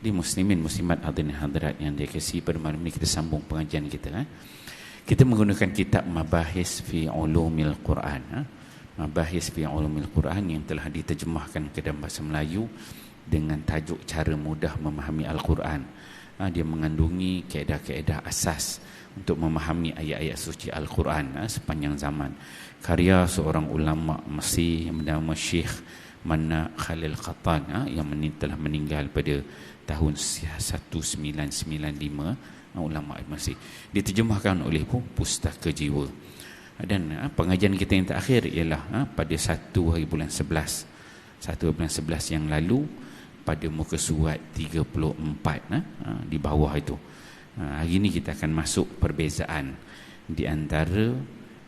Di muslimin muslimat hadirin hadirat yang dikasihi, pada malam ini kita sambung pengajian kita. Kita menggunakan kitab Mabahis fi Ulumil Quran. Mabahis fi Ulumil Quran yang telah diterjemahkan ke dalam bahasa Melayu dengan tajuk Cara Mudah Memahami Al-Quran. Dia mengandungi kaedah-kaedah asas untuk memahami ayat-ayat suci Al-Quran sepanjang zaman. Karya seorang ulama Mesir yang bernama Syekh Manna Khalil Qattan yang telah meninggal pada tahun 1995, ulama Mesir. Diterjemahkan oleh Pustaka Jiwa. Dan pengajian kita yang terakhir ialah pada 1 hari bulan 11 yang lalu, pada muka surat 34 di bawah itu. Hari ini kita akan masuk perbezaan di antara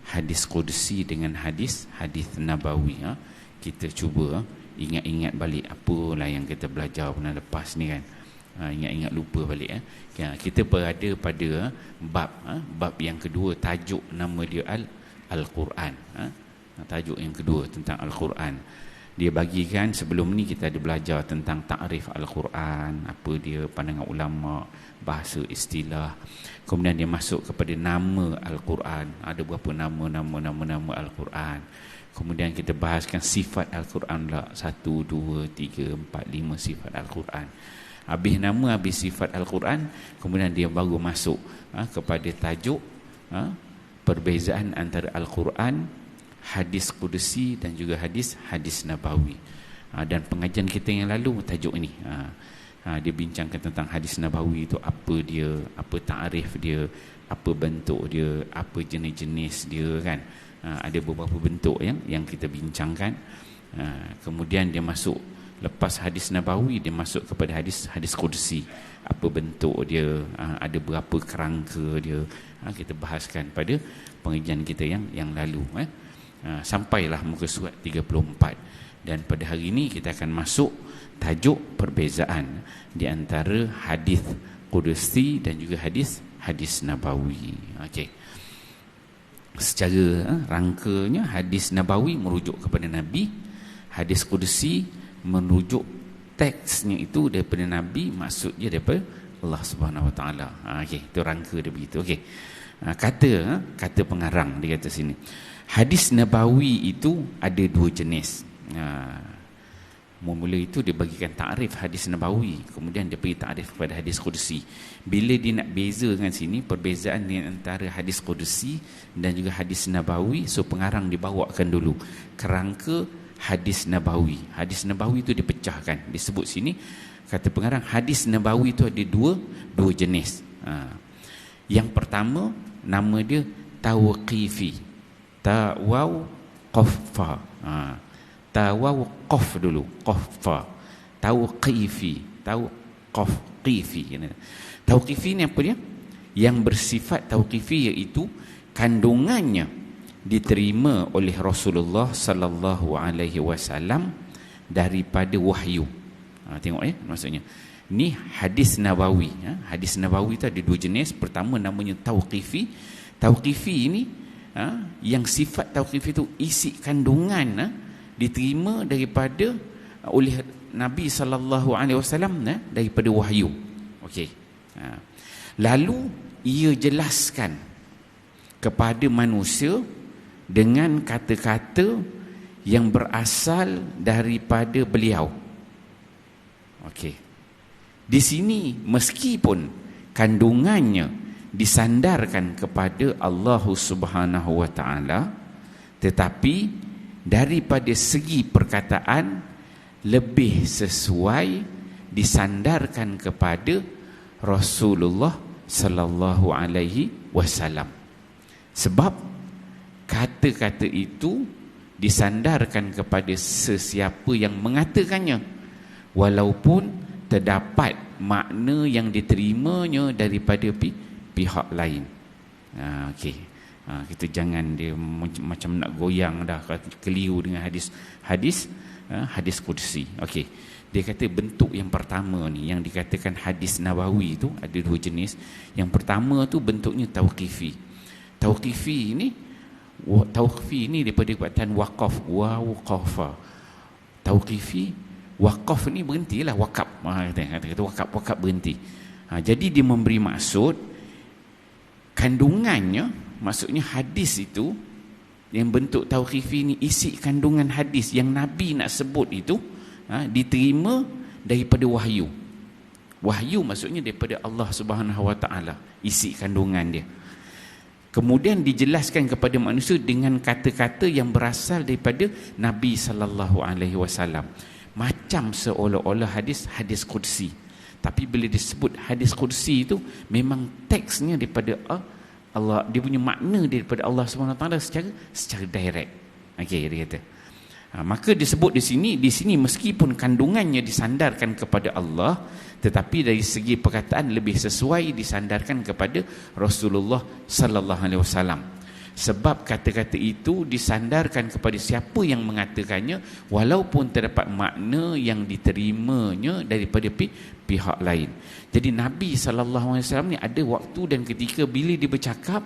hadis qudsi dengan hadis nabawi. Kita cuba ingat-ingat balik apalah yang kita belajar pernah lepas ni kan. Ingat-ingat lupa balik. Kita berada pada bab yang kedua, tajuk nama dia Al-Quran. Tajuk yang kedua tentang Al-Quran. Dia bagikan, sebelum ni kita ada belajar tentang takrif Al-Quran, apa dia pandangan ulama, bahasa istilah. Kemudian dia masuk kepada nama Al-Quran. Ada berapa nama Al-Quran. Kemudian kita bahaskan sifat Al-Quran lah. 1, 2, 3, 4, 5 sifat Al-Quran. Habis nama, habis sifat Al-Quran, kemudian dia baru masuk kepada tajuk perbezaan antara Al-Quran, hadis qudsi dan juga hadis nabawi. Dan pengajian kita yang lalu tajuk ini, dia bincangkan tentang hadis nabawi itu, apa dia, apa takrif dia, apa bentuk dia, apa jenis-jenis dia kan. Ada beberapa bentuk yang kita bincangkan. Kemudian dia masuk, lepas hadis nabawi, dia masuk kepada hadis qudsi. Apa bentuk dia, ada berapa kerangka dia, kita bahaskan pada pengajian kita yang lalu. Sampailah muka surat 34. Dan pada hari ini kita akan masuk tajuk perbezaan di antara hadis qudsi dan juga hadis nabawi. Okey. Secara rangkanya, hadis nabawi merujuk kepada Nabi, hadis qudsi merujuk teksnya itu daripada Nabi, maksudnya daripada Allah Subhanahu Wa Taala. Okey, itu rangka dia begitu. Okey. Kata pengarang dia kata sini, hadis nabawi itu ada dua jenis. Mula itu dia bagikan takrif hadis nabawi, kemudian dia bagi takrif kepada hadis qudsi. Bila dia nak bezakan sini perbezaan di antara hadis qudsi dan juga hadis nabawi, so pengarang dibawakan dulu kerangka hadis nabawi. Hadis nabawi itu dipecahkan, disebut sini kata pengarang, hadis nabawi itu ada dua jenis. Yang pertama nama dia tawqifi, ta waw qaf fa. Ta waw qaf dulu, qaf fa. Tawqifi, tawqaf qifi. Tawqifi ni apa dia? Yang bersifat tawqifi, iaitu kandungannya diterima oleh Rasulullah sallallahu alaihi wasallam daripada wahyu. Tengok maksudnya. Ni hadis nabawi. Hadis nabawi tu ada dua jenis. Pertama namanya tawqifi. Tawqifi ini yang sifat tawqifi itu isi kandungan diterima daripada oleh Nabi sallallahu alaihi wasallam daripada wahyu. Okey. Lalu ia jelaskan kepada manusia dengan kata-kata yang berasal daripada beliau. Okey. Di sini meskipun kandungannya disandarkan kepada Allah Subhanahu Wa Taala, tetapi daripada segi perkataan lebih sesuai disandarkan kepada Rasulullah sallallahu alaihi wasallam. Sebab kata-kata itu disandarkan kepada sesiapa yang mengatakannya, walaupun terdapat makna yang diterimanya daripada pihak lain. Okey. Kita jangan dia macam nak goyang dah, keliru dengan hadis qudsi. Okey. Dia kata bentuk yang pertama ni yang dikatakan hadis nabawi itu ada dua jenis. Yang pertama tu bentuknya tauqifi. Tauqifi ini daripada perkataan waqaf, wa waqafa. Tauqifi Wakaf ni berhentilah, wakaf. Kata wakaf berhenti. Jadi dia memberi maksud kandungannya, maksudnya hadis itu yang bentuk tauqifi ni, isi kandungan hadis yang Nabi nak sebut itu diterima daripada wahyu. Wahyu maksudnya daripada Allah Subhanahu Wa Taala, isi kandungan dia. Kemudian dijelaskan kepada manusia dengan kata-kata yang berasal daripada Nabi sallallahu alaihi wasallam. Macam seolah-olah hadis qudsi. Tapi bila disebut hadis qudsi itu memang teksnya daripada Allah, dia punya makna daripada Allah Subhanahu Wa Taala secara direct. Okey, dia kata. Maka disebut di sini meskipun kandungannya disandarkan kepada Allah, tetapi dari segi perkataan lebih sesuai disandarkan kepada Rasulullah sallallahu alaihi wasallam. Sebab kata-kata itu disandarkan kepada siapa yang mengatakannya, walaupun terdapat makna yang diterimanya daripada pihak lain. Jadi Nabi sallallahu alaihi wasallam ni ada waktu dan ketika bila dia bercakap,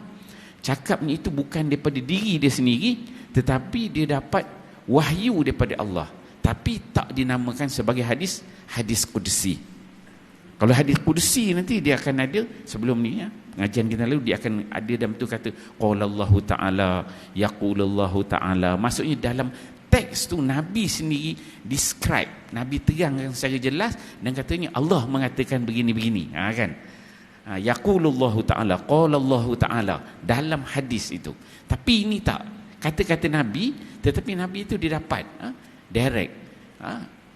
cakapnya itu bukan daripada diri dia sendiri, tetapi dia dapat wahyu daripada Allah, tapi tak dinamakan sebagai hadis qudsi. Kalau hadis qudsi nanti dia akan ada sebelum ni pengajian kita lalu, dia akan ada dalam tu kata qala Allah taala, yaqulullahu taala. Maksudnya dalam teks tu Nabi sendiri describe, Nabi terangkan secara jelas dan katanya Allah mengatakan begini-begini, kan? Yaqulullahu taala, qala Allah taala dalam hadis itu. Tapi ini tak kata-kata Nabi, tetapi Nabi itu dia dapat direct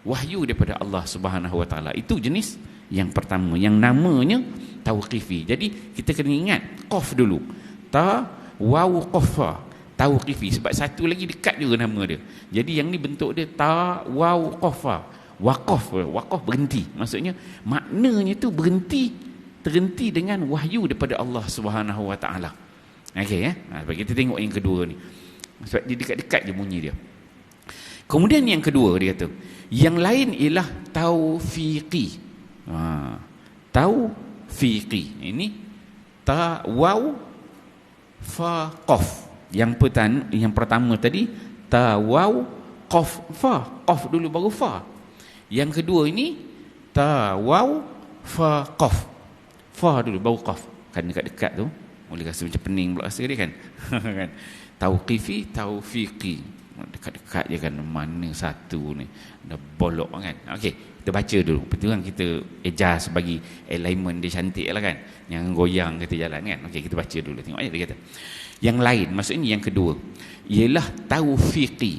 wahyu daripada Allah Subhanahu Wa Taala. Itu jenis yang pertama yang namanya tauqifi. Jadi kita kena ingat qaf dulu, ta waw qafa, tauqifi. Sebab satu lagi dekat juga nama dia. Jadi yang ni bentuk dia ta waw qafa, waqaf berhenti. Maksudnya maknanya tu terhenti dengan wahyu daripada Allah Subhanahu Wa Taala. Okey bagi kita tengok yang kedua ni. Sebab dia dekat-dekat je bunyi dia. Kemudian yang kedua dia kata, yang lain ialah taufiqi. Taufiqi. Ini ta waw fa qaf. Yang pertama tadi ta waw qaf fa. Qaf dulu baru fa. Yang kedua ini ta waw fa qaf. Fa dulu baru qaf. Kan dekat-dekat tu boleh rasa macam pening pula rasa dia kan. Kan? Tauqifi, taufiqi. Dekat-dekat je kan, mana satu ni dah bolok kan. Okey, kita baca dulu. Betul kan, kita adjust bagi alignment dia cantik lah kan, yang goyang kita jalan kan. Okey, kita baca dulu, tengok aja dia kata. Yang lain, maksudnya yang kedua ialah taufiqi.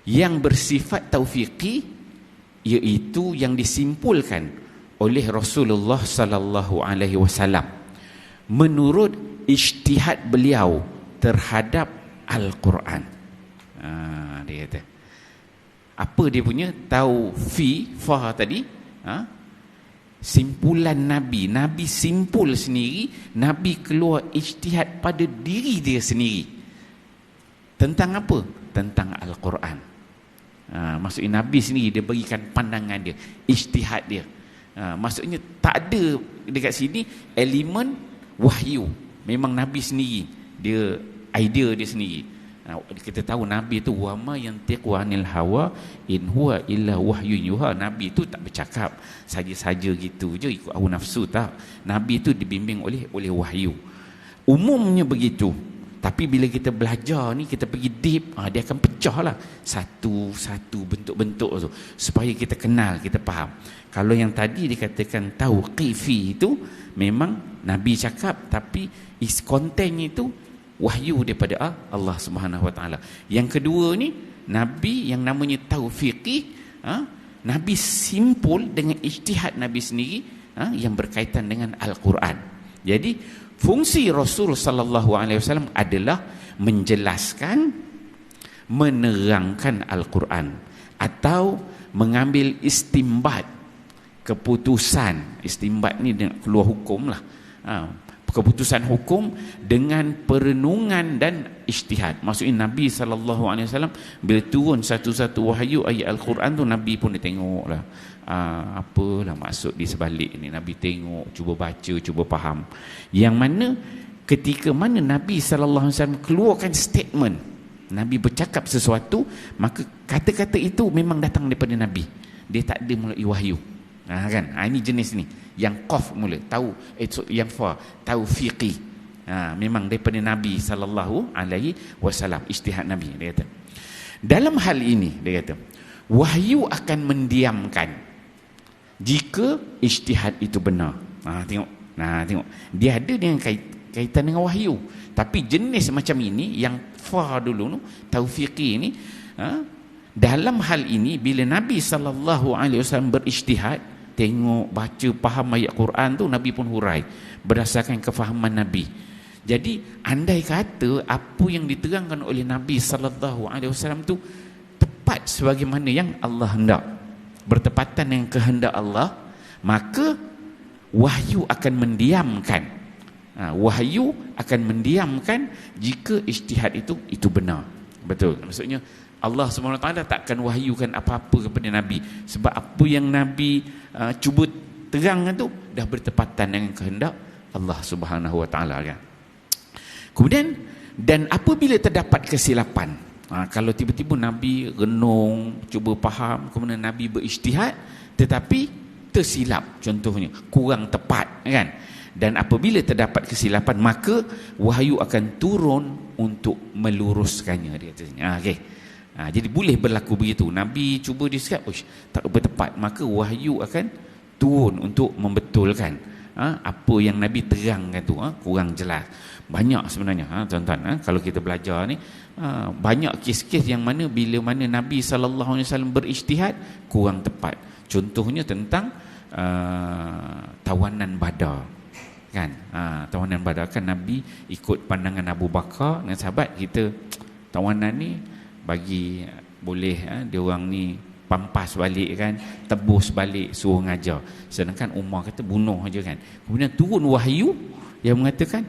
Yang bersifat taufiqi iaitu yang disimpulkan oleh Rasulullah sallallahu alaihi wasallam menurut ijtihad beliau terhadap Al-Quran. Dia kata apa dia punya taufiqah tadi, simpulan Nabi simpul sendiri, Nabi keluar ijtihad pada diri dia sendiri tentang apa? Tentang Al-Quran. Maksudnya Nabi sendiri dia berikan pandangan dia, ijtihad dia. Maksudnya tak ada dekat sini elemen wahyu, memang Nabi sendiri dia idea dia sendiri. Kita tahu Nabi itu wama yantiqu anil hawa in huwa illa wahyun yuha. Nabi itu tak bercakap saja-saja gitu je ikut hawa nafsu, tak. Nabi itu dibimbing oleh wahyu. Umumnya begitu. Tapi bila kita belajar ni, kita pergi deep, dia akan pecah lah satu-satu bentuk-bentuk tu supaya kita kenal, kita faham. Kalau yang tadi dikatakan tauqifi itu memang Nabi cakap, tapi kontennya itu wahyu daripada Allah Subhanahu Wa Taala. Yang kedua ni Nabi yang namanya taufiqi, Nabi simpul dengan ijtihad Nabi sendiri yang berkaitan dengan Al-Quran. Jadi fungsi Rasul sallallahu alaihi wasallam adalah menjelaskan, menerangkan Al-Quran atau mengambil istimbat, keputusan. Istimbat ni dengan keluar hukum lah. Keputusan hukum dengan perenungan dan ijtihad. Maksudnya Nabi SAW bila turun satu-satu wahyu ayat Al-Quran tu, Nabi pun dia tengok lah, apalah maksud di sebalik ni. Nabi tengok, cuba baca, cuba faham. Yang mana ketika mana Nabi SAW keluarkan statement, Nabi bercakap sesuatu, maka kata-kata itu memang datang daripada Nabi. Dia tak ada melalui wahyu. Kan? Ini jenis ni. Yang qaf mula, tahu, yang fa, taufiqi. Memang daripada Nabi sallallahu alaihi wasallam, ijtihad Nabi, dia kata. Dalam hal ini dia kata, wahyu akan mendiamkan jika ijtihad itu benar. Tengok. Dia ada dengan kaitan dengan wahyu. Tapi jenis macam ini, yang fa dulu tu, taufiqi ni, dalam hal ini bila Nabi sallallahu alaihi wasallam berijtihad, tengok, baca, faham ayat Quran tu, Nabi pun hurai berdasarkan kefahaman Nabi. Jadi andai kata apa yang diterangkan oleh Nabi sallallahu alaihi wasallam tu tepat sebagaimana yang Allah hendak, bertepatan dengan kehendak Allah, maka wahyu akan mendiamkan. Wahyu akan mendiamkan jika ijtihad itu benar. Betul. Maksudnya Allah SWT takkan wahyukan apa-apa kepada Nabi, sebab apa yang Nabi cuba terang itu dah bertepatan dengan kehendak Allah Subhanahu Wa Taala, kan. Kemudian, dan apabila terdapat kesilapan, kalau tiba-tiba Nabi renung, cuba faham, kemudian Nabi berijtihad tetapi tersilap, contohnya kurang tepat, kan. Dan apabila terdapat kesilapan, maka wahyu akan turun untuk meluruskannya, dia kata. Okay. Jadi boleh berlaku begitu. Nabi cuba disebut tak bertepat, maka wahyu akan turun untuk membetulkan apa yang Nabi terangkan tu kurang jelas. Banyak sebenarnya, tuan-tuan, kalau kita belajar ni, banyak kes-kes yang mana bila mana Nabi SAW berijtihad kurang tepat. Contohnya tentang tawanan Badar, kan. Tawanan Badar kan Nabi ikut pandangan Abu Bakar dengan sahabat, kita tawanan ni bagi boleh dia orang ni pampas balik, kan, tebus balik, suruh ngajar. Sedangkan Umar kata bunuh aja, kan. Kemudian turun wahyu yang mengatakan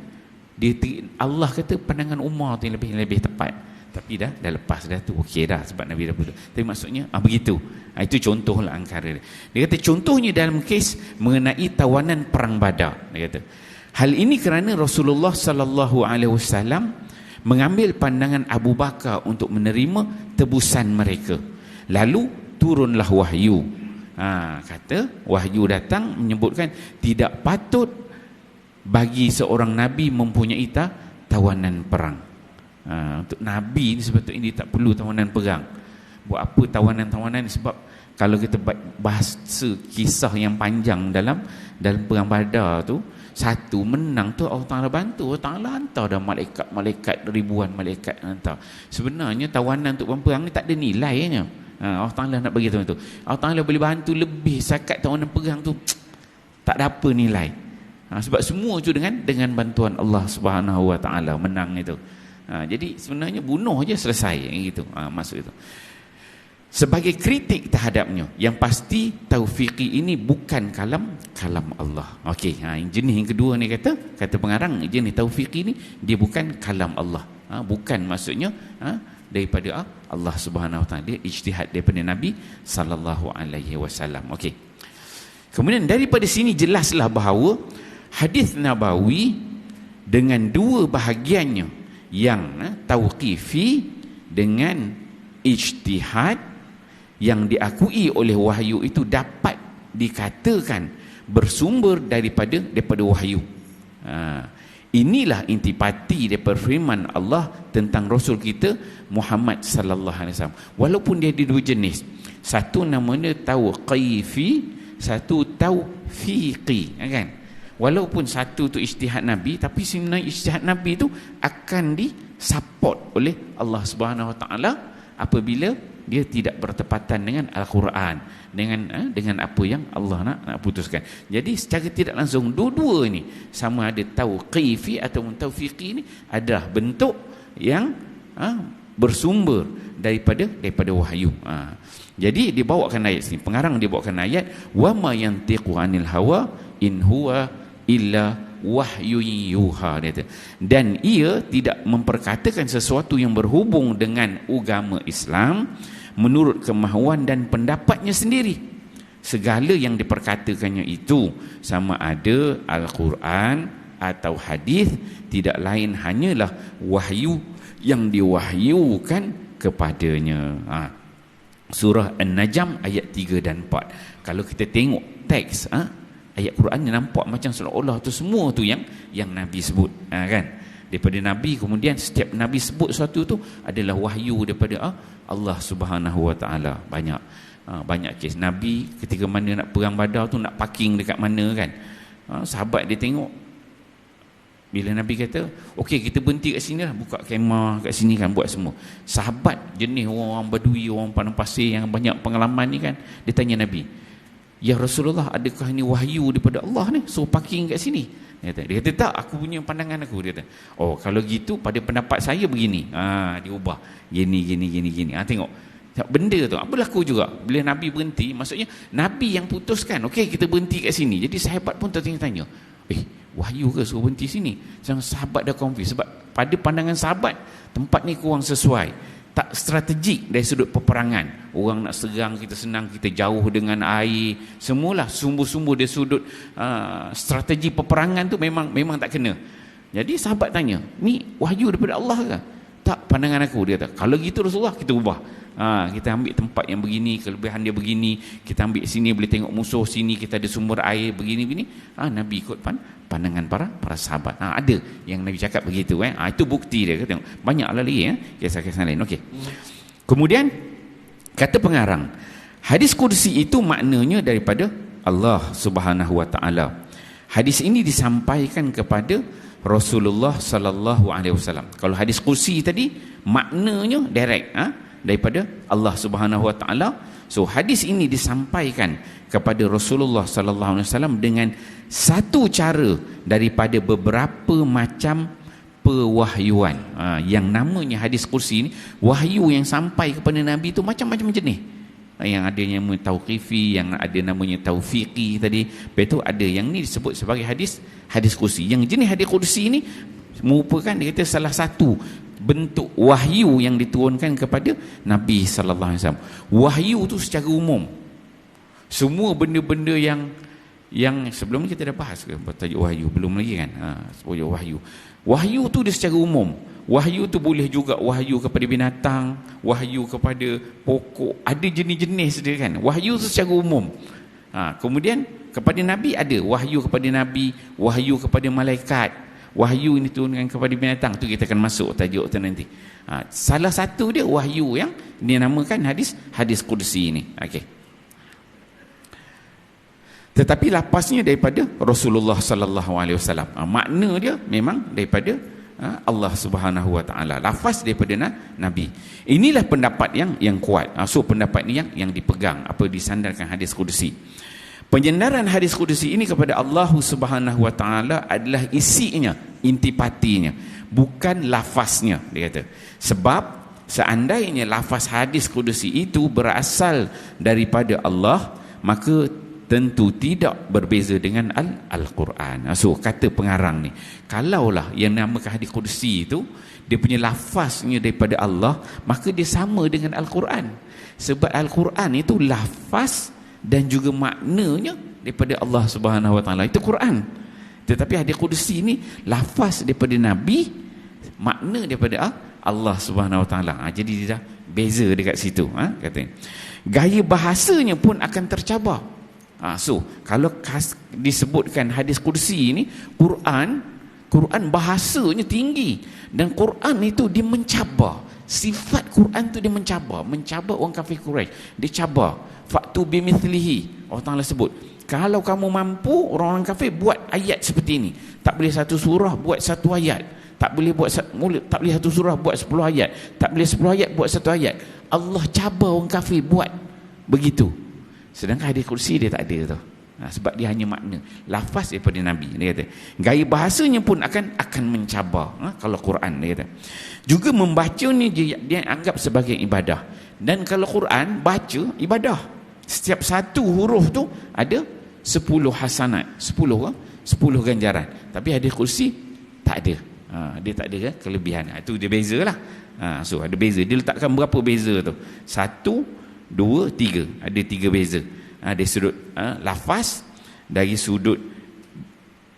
Allah kata pandangan Umar tu yang lebih tepat. Tapi dah lepas dah tu, okey dah, sebab Nabi dah putus. Tapi maksudnya begitu. Itu contohlah angkara dia. Dia kata contohnya dalam kes mengenai tawanan perang Badar. Dia kata hal ini kerana Rasulullah sallallahu alaihi wasallam mengambil pandangan Abu Bakar untuk menerima tebusan mereka. Lalu turunlah wahyu. Kata wahyu datang menyebutkan tidak patut bagi seorang Nabi mempunyai tawanan perang. Untuk Nabi ni sepatutnya dia tak perlu tawanan perang. Buat apa tawanan-tawanan? Sebab kalau kita bahasa kisah yang panjang dalam perang Badar tu, satu menang tu Allah Ta'ala bantu, Allah Ta'ala hantar dah malaikat ribuan malaikat hantar. Sebenarnya tawanan untuk perang ni tak ada nilainya. Allah Ta'ala nak bagi tahu tu, Allah Ta'ala boleh bantu lebih sakat tawanan perang tu, tak ada apa nilai. Sebab semua tu dengan bantuan Allah Subhanahu Wa Ta'ala menang itu. Jadi sebenarnya bunuh je selesai, gitu. Maksud itu. Sebagai kritik terhadapnya, yang pasti taufiqi ini bukan kalam Allah. Okey, jenis yang kedua ni kata pengarang, jenis taufiqi ni dia bukan kalam Allah. Bukan maksudnya daripada Allah Subhanahu Wa Taala, dia ijtihad daripada Nabi sallallahu alaihi wasallam. Okey. Kemudian daripada sini jelaslah bahawa hadis Nabawi dengan dua bahagiannya, yang tauqifi dengan ijtihad yang diakui oleh wahyu, itu dapat dikatakan bersumber daripada wahyu. Inilah intipati daripada firman Allah tentang Rasul kita Muhammad sallallahu alaihi wasallam. Walaupun dia ada dua jenis, satu namanya tauqifi, satu taufiqi, kan. Walaupun satu tu ijtihad Nabi, tapi sebenarnya ijtihad Nabi tu akan disupport oleh Allah Subhanahu Wa Taala apabila dia tidak bertepatan dengan Al-Quran, dengan apa yang Allah nak putuskan. Jadi secara tidak langsung dua-dua ini, sama ada tauqifi atau taufiqi, ini adalah bentuk yang bersumber daripada wahyu. Jadi dibawakan ayat sini, pengarang dibawakan ayat wa ma yantiqu anil hawa in huwa illa wahyu yuha, dan ia tidak memperkatakan sesuatu yang berhubung dengan agama Islam menurut kemahuan dan pendapatnya sendiri. Segala yang diperkatakannya itu, sama ada Al-Quran atau hadis, tidak lain hanyalah wahyu yang diwahyukan kepadanya. Surah An-Najm ayat 3 dan 4. Kalau kita tengok teks ayat Quran ni, nampak macam seolah-olah tu semua tu yang Nabi sebut, kan? Daripada Nabi, kemudian setiap Nabi sebut sesuatu tu adalah wahyu daripada Allah Subhanahu Wa Taala. Banyak kes Nabi ketika mana nak perang Badar tu, nak parking dekat mana, kan? Sahabat dia tengok, bila Nabi kata okey kita berhenti kat sini lah, buka kemah kat sini, kan, buat semua. Sahabat jenis orang Badui, orang padang pasir yang banyak pengalaman ni, kan, dia tanya Nabi, ya Rasulullah, adakah ini wahyu daripada Allah ni suruh parking kat sini? Dia kata tak, aku punya pandangan aku. Dia kata, oh kalau gitu pada pendapat saya begini. Dia ubah gini. Tengok benda tu berlaku juga bila Nabi berhenti. Maksudnya Nabi yang putuskan, okey kita berhenti kat sini. Jadi sahabat pun tertanya-tanya, wahyu ke suruh berhenti sini? Sebab sahabat dah confuse. Sebab pada pandangan sahabat tempat ni kurang sesuai, tak strategik dari sudut peperangan. Orang nak serang kita senang, kita jauh dengan air, semualah sumber-sumber dari sudut strategi peperangan tu memang tak kena. Jadi sahabat tanya, ni wahyu daripada Allah ke? Tak, pandangan aku. Dia kata, kalau gitu Rasulullah, kita ubah. Kita ambil tempat yang begini, kelebihan dia begini, kita ambil sini boleh tengok musuh, sini kita ada sumber air begini. Nabi ikut pandangan para sahabat. Ada yang Nabi cakap begitu. Itu bukti dia. Tengok, banyaklah lagi kisah-kisah lain. Okey. Kemudian kata pengarang, hadis kursi itu maknanya daripada Allah Subhanahu Wa Taala. Hadis ini disampaikan kepada Rasulullah sallallahu alaihi wasallam. Kalau hadis kursi tadi maknanya direct daripada Allah Subhanahu Wa Taala. So hadis ini disampaikan kepada Rasulullah sallallahu alaihi wasallam dengan satu cara daripada beberapa macam pewahyuan. Yang namanya hadis kursi ini, wahyu yang sampai kepada Nabi itu macam-macam jenis. Yang ada yang tauqifi, yang ada namanya taufiqi tadi. Lepas tu ada yang ni disebut sebagai hadis kursi. Yang jenis hadis kursi ini merupakan, dia kata, salah satu bentuk wahyu yang diturunkan kepada Nabi sallallahu alaihi wasallam. Wahyu tu secara umum, semua benda-benda yang sebelum ni kita dah bahas ke tajuk wahyu, belum lagi, kan? Wahyu tu dia secara umum. Wahyu tu boleh juga wahyu kepada binatang, wahyu kepada pokok, ada jenis-jenis dia, kan? Wahyu tu secara umum. Kemudian kepada Nabi ada wahyu kepada Nabi, wahyu kepada malaikat, wahyu ini turunkan kepada binatang. Tu kita akan masuk tajuk tu nanti. Salah satu dia wahyu yang dinamakan hadis kursi ini. Okey. Tetapi lapasnya daripada Rasulullah sallallahu alaihi wasallam. Makna dia memang daripada Allah Subhanahu Wa Taala. Lafaz daripada Nabi. Inilah pendapat yang kuat. So pendapat ni yang dipegang, disandarkan hadis kursi. Penyandaran hadis kursi ini kepada Allah Subhanahu Wa Taala adalah isinya, intipatinya, bukan lafaznya, dia kata. Sebab seandainya lafaz hadis kursi itu berasal daripada Allah, maka tentu tidak berbeza dengan Al-Quran. So kata pengarang ni, kalaulah yang namakan hadis kursi itu dia punya lafaznya daripada Allah, maka dia sama dengan Al-Quran. Sebab Al-Quran itu lafaz dan juga maknanya daripada Allah Subhanahu Wa Taala, itu Quran. Tetapi hadis kursi ni lafaz daripada Nabi, makna daripada Allah Subhanahu Wa Taala. Jadi dia dah beza dekat situ, katanya. Gaya bahasanya pun akan tercabar. So kalau disebutkan hadis kursi ini, Quran bahasanya tinggi, dan Quran itu dia mencabar. Sifat Quran tu dia mencabar orang kafir Quraisy. Dia cabar, faktu bimithlihi. Allah Taala sebut, kalau kamu mampu, orang-orang kafir buat ayat seperti ini. Tak boleh satu surah buat satu ayat, tak boleh satu surah buat 10 ayat, tak boleh 10 ayat buat satu ayat. Allah cabar orang kafir buat begitu. Sedangkan hadis kursi dia tak ada tu. Sebab dia hanya makna, lafaz daripada Nabi. Dia kata gaya bahasanya pun akan mencabar. Kalau Quran, dia kata juga membacanya dia anggap sebagai ibadah. Dan kalau Quran baca, ibadah. Setiap satu huruf tu ada 10 hasanat, 10 ganjaran. Tapi hadis kursi tak ada. Dia tak ada kelebihan. Itu dia bezalah. So ada beza. Dia letakkan berapa beza tu? 1, 2, 3. Ada 3 beza. Dari sudut lafaz, dari sudut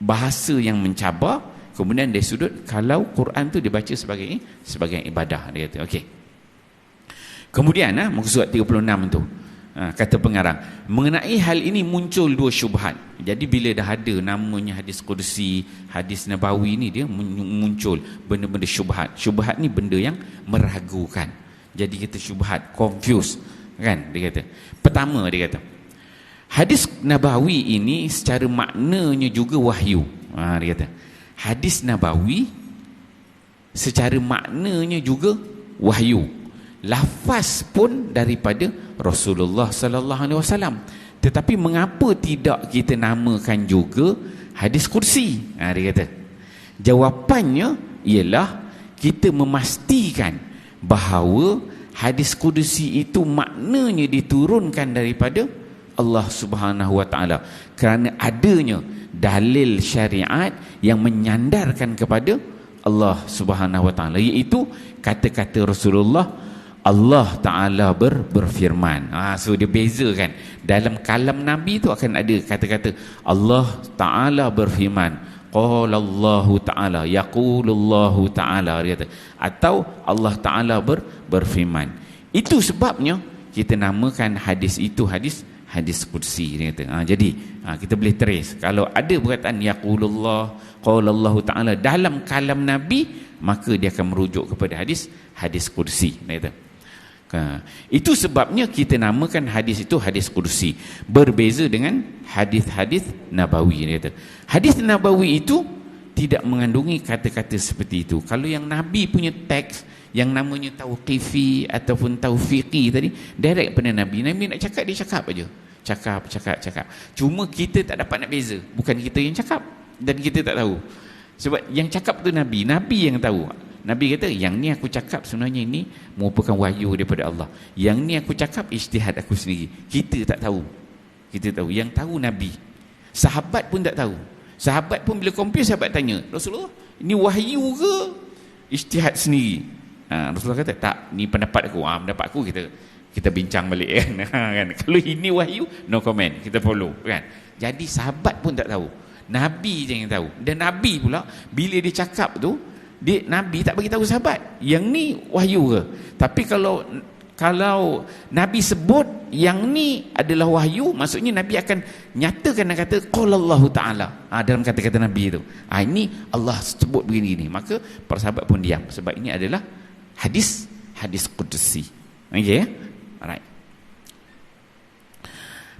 bahasa yang mencabar, Kemudian dari sudut kalau Quran tu dibaca sebagai ibadah, dia kata. Okey. Kemudian muka surat 36 tu, kata pengarang, mengenai hal ini muncul dua syubhat. Jadi bila dah ada namanya hadis qudsi, hadis nabawi ni, dia muncul benda-benda syubhat. Syubhat ni benda yang meragukan. Jadi kita syubhat, confuse, kan, dia kata. Pertama dia kata, hadis nabawi ini secara maknanya juga wahyu. Dia kata hadis nabawi secara maknanya juga wahyu. Lafaz pun daripada Rasulullah sallallahu alaihi wasallam. Tetapi mengapa tidak kita namakan juga hadis kursi? Dia kata. Jawapannya ialah kita memastikan bahawa hadis kursi itu maknanya diturunkan daripada Allah Subhanahu wa taala, kerana adanya dalil syariat yang menyandarkan kepada Allah Subhanahu wa taala, iaitu kata-kata Rasulullah, Allah Taala berfirman. So dia bezakan. Dalam kalam Nabi tu akan ada kata-kata Allah Taala berfirman, qala Allah Taala, yaqulullahu Taala, dia kata, atau Allah Taala berfirman. Itu sebabnya kita namakan hadis itu hadis qudsi, dia kata. Jadi kita boleh trace kalau ada perkataan yaqulullah, qala Allah Taala dalam kalam Nabi, maka dia akan merujuk kepada hadis qudsi, dia kata. Itu sebabnya kita namakan hadis itu hadis qudsi, berbeza dengan hadis-hadis nabawi, dia kata. Hadis nabawi itu tidak mengandungi kata-kata seperti itu. Kalau yang Nabi punya teks yang namanya tauqifi ataupun taufiqi tadi, direct pada Nabi nak cakap, dia cakap aja. Cakap. Cuma kita tak dapat nak beza. Bukan kita yang cakap dan kita tak tahu. Sebab yang cakap tu Nabi yang tahu. Nabi kata, yang ni aku cakap sebenarnya ini merupakan wahyu daripada Allah. Yang ni aku cakap ijtihad aku sendiri. Kita tak tahu. Kita tahu. Yang tahu Nabi. Sahabat pun tak tahu. Sahabat pun bila confuse, sahabat tanya, Rasulullah, ini wahyu ke ijtihad sendiri? Rasulullah kata, tak, ni pendapat aku. Pendapat aku kita bincang balik, kan? Kalau ini wahyu, no comment, kita follow, kan? Jadi sahabat pun tak tahu. Nabi je yang tahu. Dan Nabi pula bila dia cakap tu, Nabi tak bagi tahu sahabat yang ni wahyu ke. Tapi kalau Nabi sebut yang ni adalah wahyu, maksudnya Nabi akan nyatakan dan kata qala Allah Taala dalam kata-kata Nabi itu. Ini Allah sebut begini, maka para sahabat pun diam, sebab ini adalah hadis qudsi. Okey ya? Alright.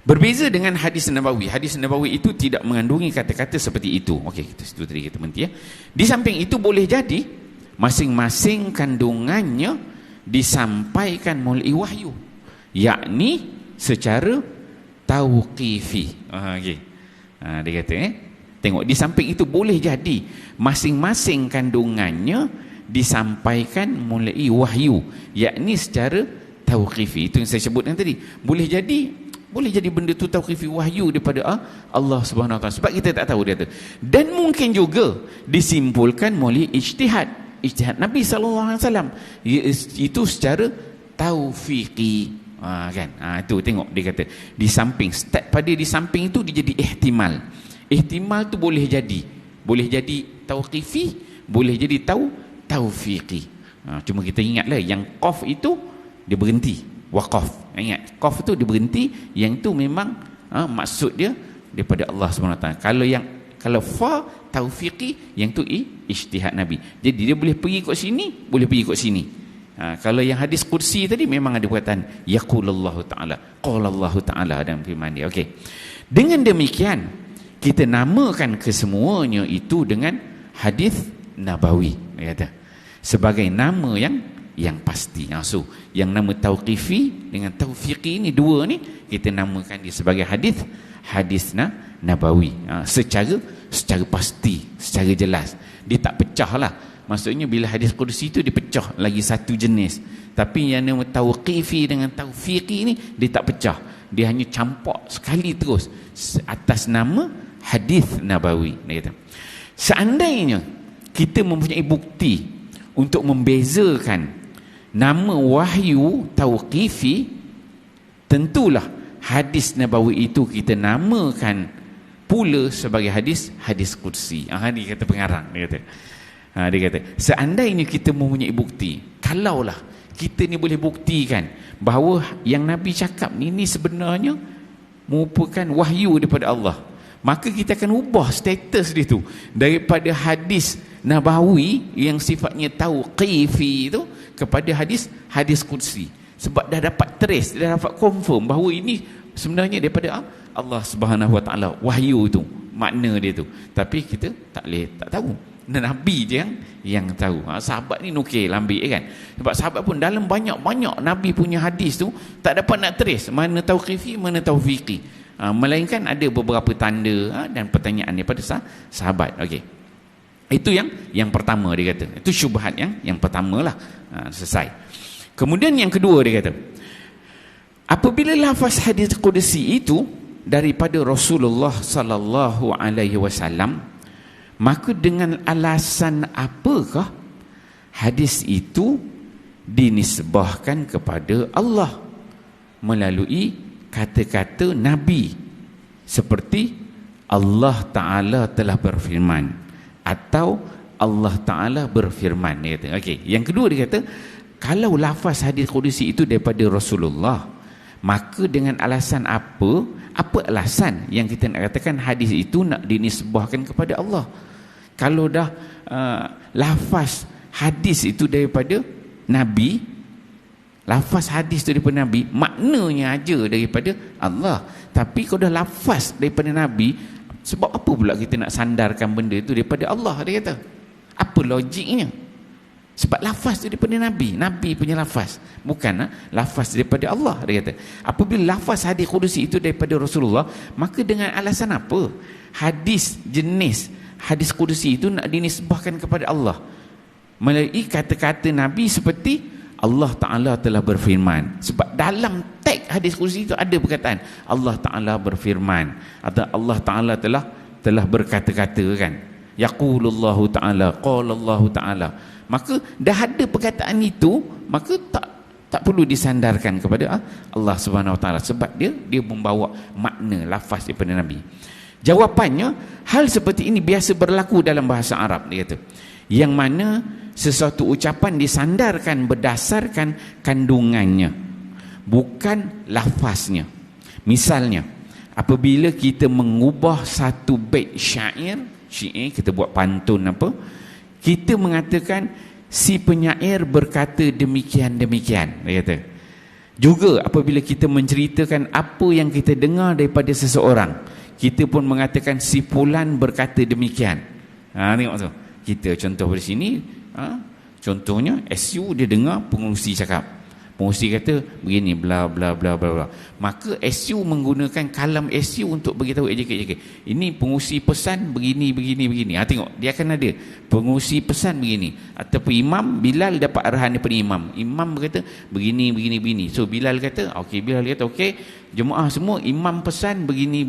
Berbeza dengan hadis nabawi. Hadis nabawi itu tidak mengandungi kata-kata seperti itu. Okey, itu tadi kita berhenti ya. Di samping itu boleh jadi masing-masing kandungannya disampaikan melalui wahyu, yakni secara tauqifi. Okey. Dia kata tengok, di samping itu boleh jadi masing-masing kandungannya disampaikan melalui wahyu, yakni secara tauqifi. Itu yang saya sebutkan tadi. Boleh jadi benda tu tauqifi, wahyu daripada Allah Subhanahu Wa Taala, sebab kita tak tahu dia tu. Dan mungkin juga disimpulkan melalui ijtihad Nabi sallallahu alaihi wasallam, itu secara taufiqi. Kan? Itu tengok, dia kata di samping, start pada di samping itu dia jadi ihtimal tu boleh jadi tauqifi, boleh jadi taufiqi. Cuma kita ingatlah yang qaf itu dia berhenti, waqaf. Ingat, qaf tu dia berhenti, yang tu memang maksud dia daripada Allah SWT. Kalau fa taufiqi, yang tu ijtihad Nabi. Jadi dia boleh pergi kat sini, boleh pergi kat sini. Kalau yang hadis qudsi tadi memang ada perkataan yaqulullahu ta'ala, qala Allah ta'ala dalam firman dia. Okey. Dengan demikian kita namakan kesemuanya itu dengan hadis nabawi, kata, sebagai nama yang pasti. So yang nama tauqifi dengan taufiqi ni, dua ni kita namakan dia sebagai hadis nabawi, secara pasti, secara jelas. Dia tak pecah lah. Maksudnya bila hadis qudsi tu dipecah lagi satu jenis, tapi yang nama tauqifi dengan taufiqi ni dia tak pecah, dia hanya campak sekali terus atas nama hadis nabawi. Dia kata, seandainya kita mempunyai bukti untuk membezakan nama wahyu tauqifi, tentulah hadis nabawi itu kita namakan pula sebagai hadis qudsi. Dia kata pengarang, dia kata seandainya kita mempunyai bukti, kalaulah kita ni boleh buktikan bahawa yang Nabi cakap ni sebenarnya merupakan wahyu daripada Allah, maka kita akan ubah status dia tu daripada hadis nabawi yang sifatnya tauqifi itu kepada hadis qudsi. Sebab dah dapat trace, dah dapat confirm bahawa ini sebenarnya daripada Allah Subhanahu Wa Taala, wahyu tu, makna dia tu. Tapi kita tak tahu. Nabi je yang tahu. Sahabat ni nukil ambil kan. Sebab sahabat pun dalam banyak-banyak Nabi punya hadis tu tak dapat nak trace mana tauqifi, mana taufiqi. Melainkan ada beberapa tanda dan pertanyaan daripada sahabat. Okey. Itu yang pertama dia kata. Itu syubhat yang pertamalah. Selesai. Kemudian yang kedua dia kata, apabila lafaz hadis qudsi itu daripada Rasulullah sallallahu alaihi wasallam, maka dengan alasan apakah hadis itu dinisbahkan kepada Allah melalui kata-kata Nabi, seperti Allah Ta'ala telah berfirman atau Allah Ta'ala berfirman, dia kata. Okey, yang kedua dia kata, kalau lafaz hadis qudsi itu daripada Rasulullah, maka dengan alasan apa alasan yang kita nak katakan hadis itu nak dinisbahkan kepada Allah? Kalau dah lafaz hadis itu daripada Nabi, lafaz hadis itu daripada Nabi, maknanya aja daripada Allah. Tapi kalau dah lafaz daripada Nabi, sebab apa pula kita nak sandarkan benda itu daripada Allah? Dia kata, apa logiknya? Sebab lafaz itu daripada Nabi punya lafaz, bukan lafaz daripada Allah. Dia kata, apabila lafaz hadis qudsi itu daripada Rasulullah, maka dengan alasan apa jenis hadis qudsi itu nak dinisbahkan kepada Allah melalui kata-kata Nabi, seperti Allah Ta'ala telah berfirman? Sebab dalam teks hadis qudsi itu ada perkataan Allah Ta'ala berfirman atau Allah Ta'ala telah berkata-kata kan. Yaqulullahu Ta'ala, qalallahu Ta'ala. Maka dah ada perkataan itu, maka tak perlu disandarkan kepada Allah Subhanahu Wa Taala, sebab dia membawa makna lafaz daripada Nabi. Jawapannya, hal seperti ini biasa berlaku dalam bahasa Arab, dia kata, yang mana sesuatu ucapan disandarkan berdasarkan kandungannya, bukan lafaznya. Misalnya, apabila kita mengubah satu bait syair, kita buat pantun apa, kita mengatakan si penyair berkata demikian-demikian, dia kata. Juga apabila kita menceritakan apa yang kita dengar daripada seseorang, kita pun mengatakan si fulan berkata demikian. Tengok tu. Kita contoh dari sini, contohnya SU dia dengar pengurusi cakap. Pengurusi kata begini bla bla bla bla bla. Maka SU menggunakan kalam SU untuk beritahu AJK. Ini pengurusi pesan begini. Tengok, dia akan ada pengurusi pesan begini. Ataupun Imam Bilal dapat arahan daripada Imam. Imam berkata begini. So Bilal kata, okey, jemaah semua Imam pesan begini.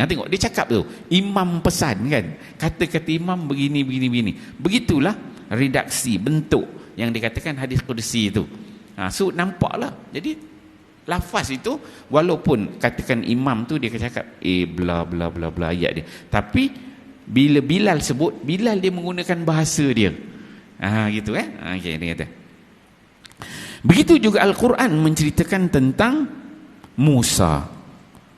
Tengok, dia cakap tu. Imam pesan kan. Kata-kata Imam begini. Begitulah redaksi bentuk yang dikatakan hadis qudsi itu. So nampaklah, jadi lafaz itu walaupun katakan imam tu dia cakap bla bla bla bla ayat dia, tapi bila Bilal sebut, Bilal dia menggunakan bahasa dia. Gitu okey, dia kata. Begitu juga Al-Quran menceritakan tentang Musa,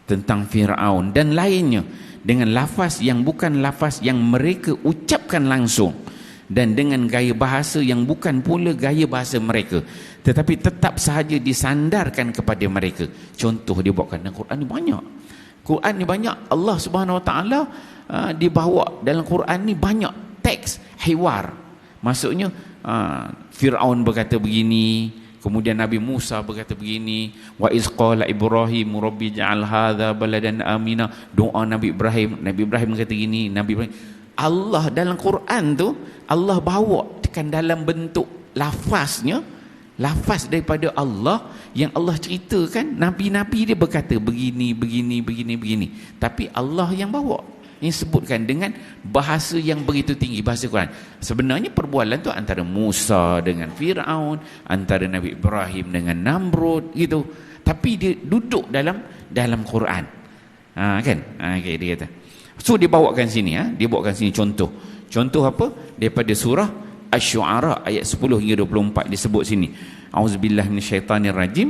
tentang Firaun dan lainnya dengan lafaz yang bukan lafaz yang mereka ucapkan langsung, dan dengan gaya bahasa yang bukan pula gaya bahasa mereka, tetapi tetap sahaja disandarkan kepada mereka. Contoh dia buatkan dalam Quran ni banyak. Quran ni banyak. Allah Subhanahu Wa Taala dibawa dalam Quran ni banyak teks hiwar. Maksudnya Firaun berkata begini, kemudian Nabi Musa berkata begini, wa iz qala Ibrahim rabbi ja'al hadza baladan amina. Doa Nabi Ibrahim kata gini, Nabi Ibrahim. Allah dalam Quran tu Allah bawa kan dalam bentuk lafaznya, lafaz daripada Allah yang Allah ceritakan. Nabi-nabi dia berkata begini. Tapi Allah yang bawa, yang sebutkan dengan bahasa yang begitu tinggi, bahasa Quran. Sebenarnya perbualan tu antara Musa dengan Firaun, antara Nabi Ibrahim dengan Namrud gitu. Tapi dia duduk dalam Quran. Kan? Okay, dia kata. So dia bawakan sini, dia bawakan sini contoh. Contoh apa? Daripada surah Asy-Syu'ara ayat 10 hingga 24 disebut sini. Auzubillahi minasyaitonirrajim.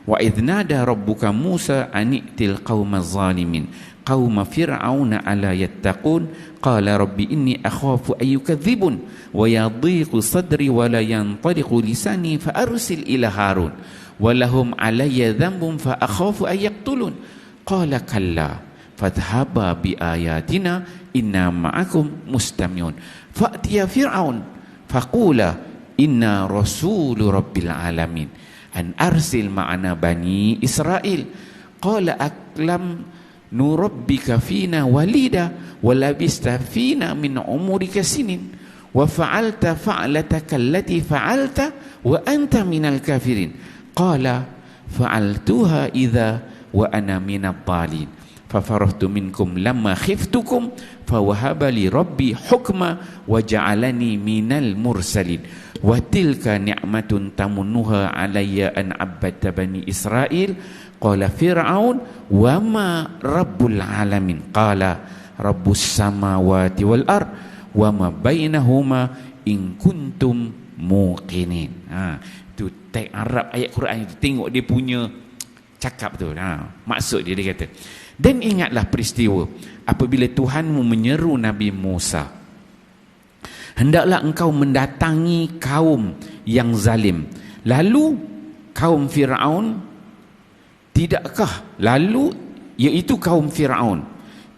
Wa idh nada rabbuka Musa ani'til qaumaz zalimin qauma fir'auna ala yattaqun qala rabbi inni akhafu ayyukadzibun wa yadhiqu sadri wa la yantaliqu lisani fa arsil ila harun wa lahum alayya dhanbun fa akhafu ayyaqtulun qala kalla fadhhaba bi ayatina inna ma'akum mustami'un fa'tiya fir'aun faqula inna rasulu rabbil alamin an arsil ma'ana bani Israel qala aklam nurabbika fina walida walabista fina min umurika sinin wa fa'alta fa'lataka allati fa'alta wa anta minal kafirin qala fa'altuha idza wa ana minadh dhalin fafarahtu minkum lamma khiftukum fawahaba li rabbi hukma wa ja'alani minal mursalin wa tilka ni'matun tamunnuha alayya an abadta bani Israel qala fir'aun wa ma rabbul alamin qala rabbus samawati wal ard wa ma bainahuma in kuntum muqinin. Tu teks Arab ayat Quran itu, tengok dia punya cakap tu. Maksud dia kata, dan ingatlah peristiwa apabila Tuhanmu menyeru Nabi Musa, hendaklah engkau mendatangi kaum yang zalim. Lalu kaum Fir'aun iaitu kaum Fir'aun,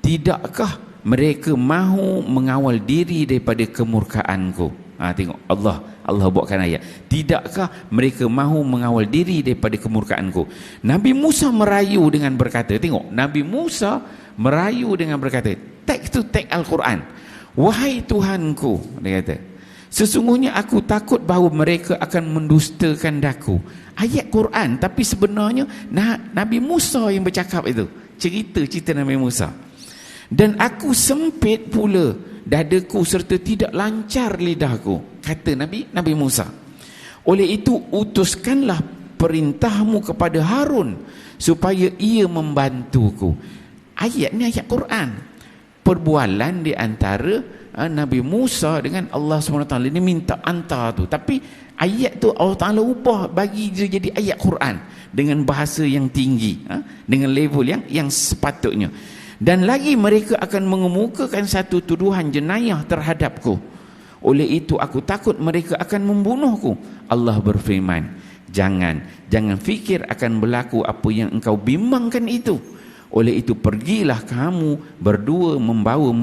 tidakkah mereka mahu mengawal diri daripada kemurkaanku? Tengok Allah buatkan ayat, tidakkah mereka mahu mengawal diri daripada kemurkaanku? Nabi Musa merayu dengan berkata, tengok, Nabi Musa merayu dengan berkata, teks tu teks Al-Quran, wahai Tuhanku, dia kata, sesungguhnya aku takut bahawa mereka akan mendustakan daku. Ayat Quran, tapi sebenarnya Nabi Musa yang bercakap itu, cerita Nabi Musa. Dan aku sempit pula dadaku serta tidak lancar lidahku, kata Nabi Musa. Oleh itu utuskanlah perintahmu kepada Harun supaya ia membantuku. Ayat ni ayat Quran, perbualan di antara Nabi Musa dengan Allah SWT. Ini minta hantar tu, tapi ayat tu Allah Ta'ala ubah, bagi dia jadi ayat Quran dengan bahasa yang tinggi, dengan level yang sepatutnya. Dan lagi mereka akan mengemukakan satu tuduhan jenayah terhadapku. Oleh itu aku takut mereka akan membunuhku. Allah berfirman, jangan fikir akan berlaku apa yang engkau bimbangkan itu. Oleh itu pergilah kamu berdua membawa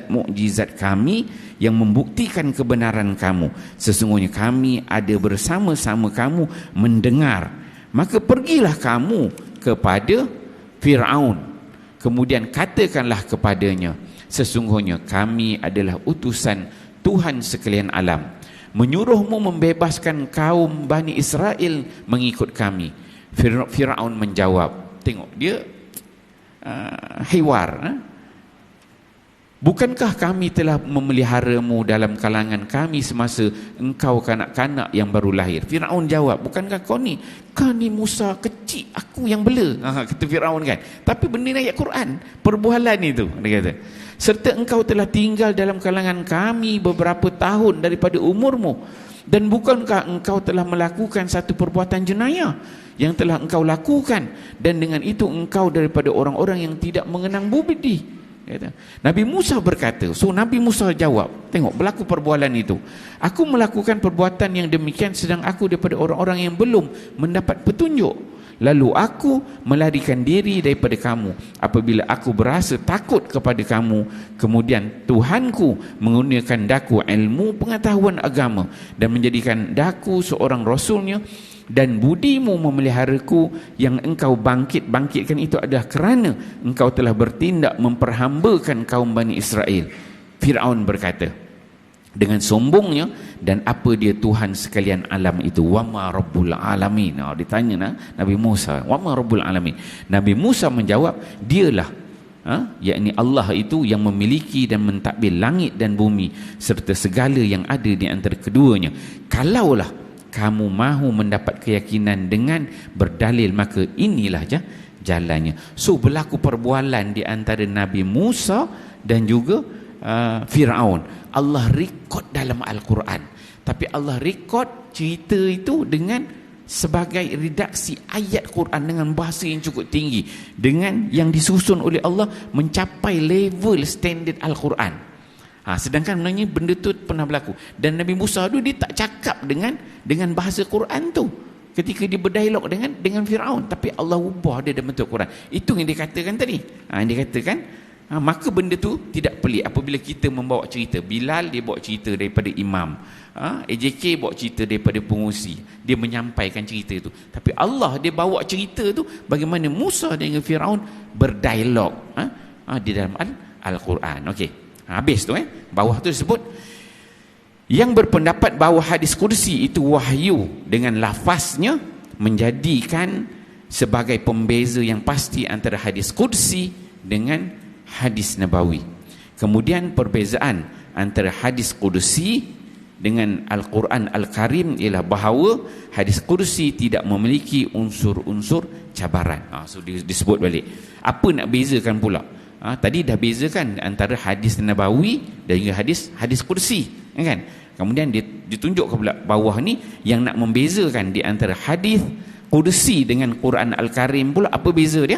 mukjizat kami yang membuktikan kebenaran kamu. Sesungguhnya kami ada bersama-sama kamu mendengar. Maka pergilah kamu kepada Fir'aun, kemudian katakanlah kepadanya, sesungguhnya kami adalah utusan Tuhan sekalian alam, menyuruhmu membebaskan kaum Bani Israel mengikut kami. Fir'aun menjawab, tengok dia hiwar, bukankah kami telah memeliharamu dalam kalangan kami semasa engkau kanak-kanak yang baru lahir? Fir'aun jawab, bukankah kau ni Musa kecil, aku yang bela, kata Fir'aun kan. Tapi benda ni ayat Quran, perbualan itu, dia kata, serta engkau telah tinggal dalam kalangan kami beberapa tahun daripada umurmu, dan bukankah engkau telah melakukan satu perbuatan jenayah yang telah engkau lakukan, dan dengan itu engkau daripada orang-orang yang tidak mengenang budi. Nabi Musa berkata, so Nabi Musa jawab, tengok berlaku perbualan itu, aku melakukan perbuatan yang demikian sedang aku daripada orang-orang yang belum mendapat petunjuk. Lalu aku melarikan diri daripada kamu apabila aku berasa takut kepada kamu. Kemudian Tuhanku mengurniakan daku ilmu pengetahuan agama dan menjadikan daku seorang rasulnya, dan budimu memeliharaku yang engkau bangkitkan itu adalah kerana engkau telah bertindak memperhambakan kaum Bani Israel. Fir'aun berkata dengan sombongnya, dan apa dia Tuhan sekalian alam itu? Wama rabbul alamin. Ditanya Nabi Musa, wama rabbul alamin. Nabi Musa menjawab, dialah yakni Allah itu yang memiliki dan mentadbir langit dan bumi serta segala yang ada di antara keduanya. Kalaulah kamu mahu mendapat keyakinan dengan berdalil, maka inilah jalannya. So berlaku perbualan di antara Nabi Musa dan juga Firaun. Allah rekod dalam Al-Quran, tapi Allah rekod cerita itu dengan sebagai redaksi ayat Quran dengan bahasa yang cukup tinggi, dengan yang disusun oleh Allah mencapai level standard Al-Quran. Sedangkan sebenarnya benda tu pernah berlaku, dan Nabi Musa tu dia tak cakap dengan bahasa Quran tu ketika dia berdialog dengan Firaun, tapi Allah ubah dia dalam bentuk Quran. Itu yang dikatakan tadi. Dia katakan maka benda tu tidak pelik apabila kita membawa cerita. Bilal dia bawa cerita daripada imam, AJK bawa cerita daripada pengusi, dia menyampaikan cerita itu. Tapi Allah dia bawa cerita tu bagaimana Musa dengan Firaun berdialog di dalam Al-Quran. Okey, habis tu bawah tu disebut yang berpendapat bahawa hadis kursi itu wahyu dengan lafaznya menjadikan sebagai pembeza yang pasti antara hadis kursi dengan hadis nabawi. Kemudian perbezaan antara hadis kursi dengan Al-Quran Al-Karim ialah bahawa hadis kursi tidak memiliki unsur-unsur cabaran. So disebut balik. Apa nak bezakan pula? Tadi dah bezakan antara hadis nabawi dan juga hadis kursi, kan? Kemudian ditunjuk ke bawah ni yang nak membezakan di antara hadis kursi dengan Quran Al-Karim pula. Apa beza dia?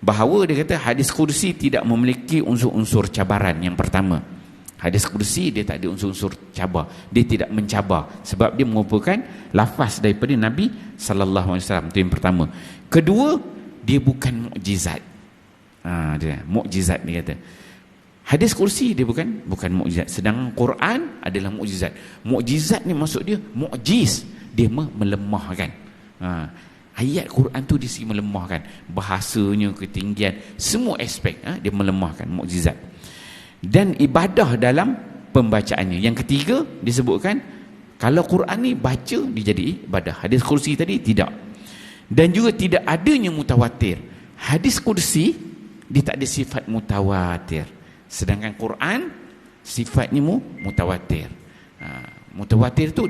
Bahawa dia kata hadis kursi tidak memiliki unsur-unsur cabaran. Yang pertama, hadis kursi dia tak ada unsur-unsur cabar, dia tidak mencabar sebab dia merupakan lafaz daripada Nabi sallallahu alaihi wasallam. Itu yang pertama. Kedua, dia bukan mukjizat. Dia mukjizat dia kata. Hadis kursi dia bukan mukjizat, sedangkan Quran adalah mukjizat. Mukjizat ni maksud dia mukjiz, dia melemahkan. Ayat Quran tu di sini melemahkan bahasanya, ketinggian, semua aspek dia melemahkan, mukjizat. Dan ibadah dalam pembacaannya. Yang ketiga disebutkan kalau Quran ni baca dia jadi ibadah. Hadis kursi tadi tidak. Dan juga tidak adanya mutawatir. Hadis kursi dia tak ada sifat mutawatir, sedangkan Quran sifatnya mutawatir. Mutawatir tu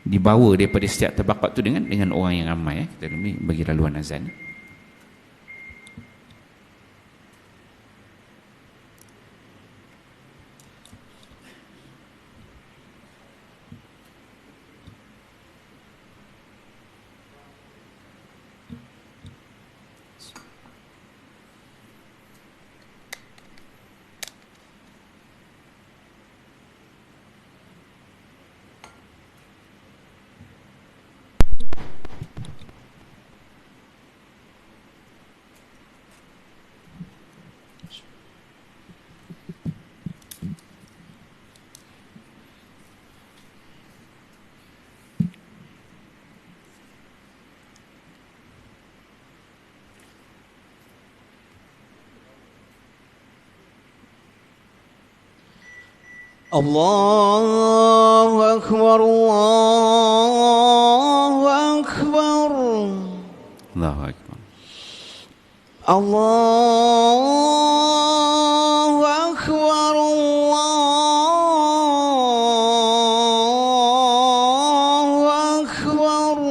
dibawa daripada setiap tabaqat tu dengan orang yang ramai. Kita bagi laluan azan. Allahu Akbar, Allahu Akbar, Allahu Akbar, Allahu Akbar, Allahu Akbar.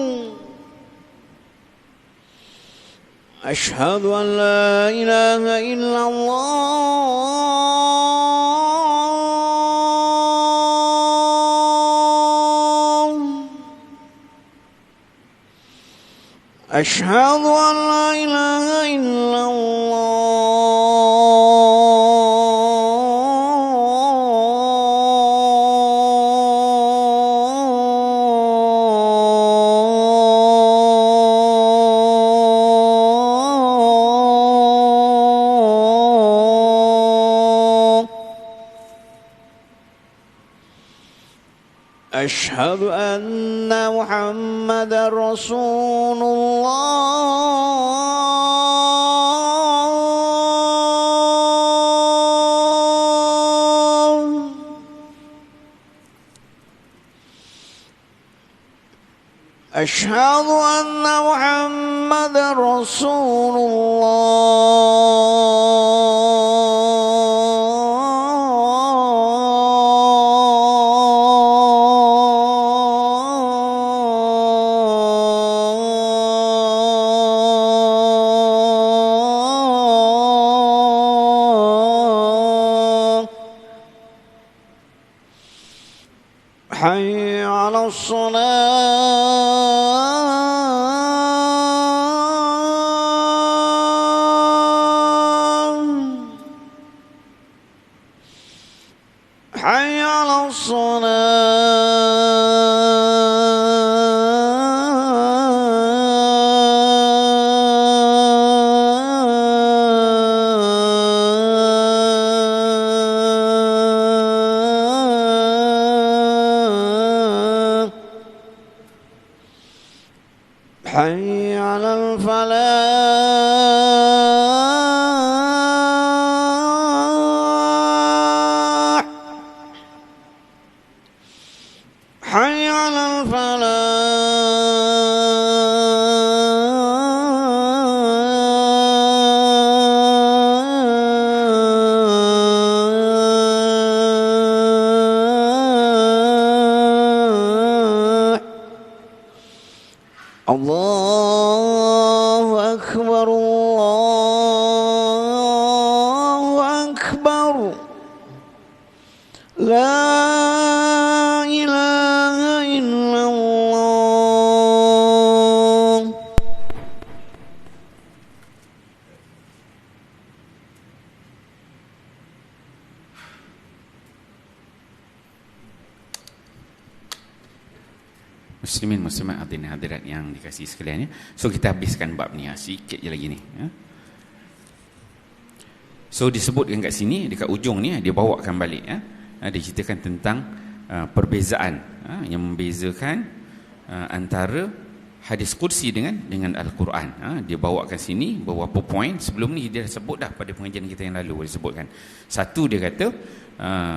Asyhadu an la ilaha illallah. أشهد أن لا إله إلا الله. أشهد أن محمدا رسول الله. أشهد أن محمدا رسول الله. حي على الصلاة حي على الصلاة حي على الفلاح حي على الفلاح الله أكبر الله أكبر لا إله إلا الله. Muslimin muslimat hadirin hadirat yang dikasihi sekalian ya. So kita habiskan bab ni sikit je lagi ni ya. So disebutkan kat sini dekat ujung ni dia bawakan balik ya. Dia ceritakan tentang perbezaan yang membezakan antara hadis qudsi dengan Al-Quran. Dia bawakan sini beberapa poin. Sebelum ni dia sebut dah pada pengajian kita yang lalu dia sebutkan. Satu dia kata